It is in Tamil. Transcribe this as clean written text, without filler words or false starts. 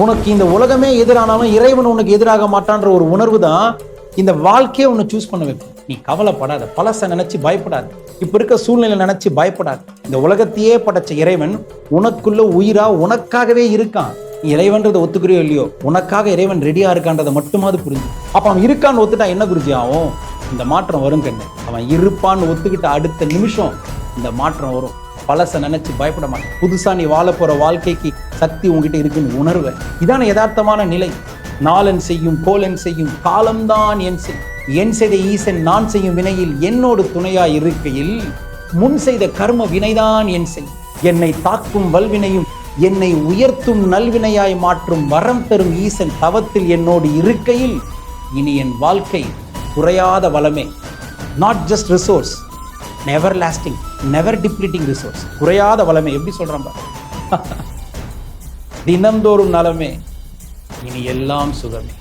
உனக்கு இந்த உலகமே எதிரானாலும் இறைவன் உனக்கு எதிராக மாட்டான்ற ஒரு உணர்வு தான் இந்த வாழ்க்கையை உன்னை சூஸ் பண்ண வைக்கும். நீ கவலைப்படாத, பழச நினைச்சு பயப்படாது, இப்ப இருக்க சூழ்நிலை நினைச்சு பயப்படாது. இந்த உலகத்தையே படைச்ச இறைவன் உனக்குள்ள உயிரா உனக்காகவே இருக்கான். நீ இறைவன்றதை ஒத்துக்கிறியோ இல்லையோ, உனக்காக இறைவன் ரெடியா இருக்கான்றதை மட்டுமாவது புரிஞ்சு. அப்ப அவன் இருக்கான்னு ஒத்துட்டா என்ன குருஜி ஆகும்? இந்த மாற்றம் வரும் கண்ணு. அவன் இருப்பான்னு ஒத்துக்கிட்ட அடுத்த நிமிஷம் இந்த மாற்றம் வரும். பழச நினைச்சு பயப்பட மாட்டேன். புதுசா நீ வாழ போற வாழ்க்கைக்கு சக்தி உங்ககிட்ட இருக்குன்னு உணர்வு. இதான யதார்த்தமான நிலை. நாளன் செய்யும் கோலன் செய்யும் காலம்தான் என் செய், என் செய்த ஈசன் நான் செய்யும் வினையில் என்னோடு துணையாய் இருக்கையில் முன் செய்த கர்ம வினைதான் என் செய். என்னை தாக்கும் வல்வினையும் என்னை உயர்த்தும் நல்வினையாய் மாற்றும் வரம் தரும் ஈசன் தவத்தில் என்னோடு இருக்கையில் இனி என் வாழ்க்கை குறையாத வளமே. Not just resource, never lasting, never depleting resource. குறையாத வளமே. எப்படி சொல்றான் பாரு, தினந்தோறும் நலமே, இனி எல்லாம் சுகமே.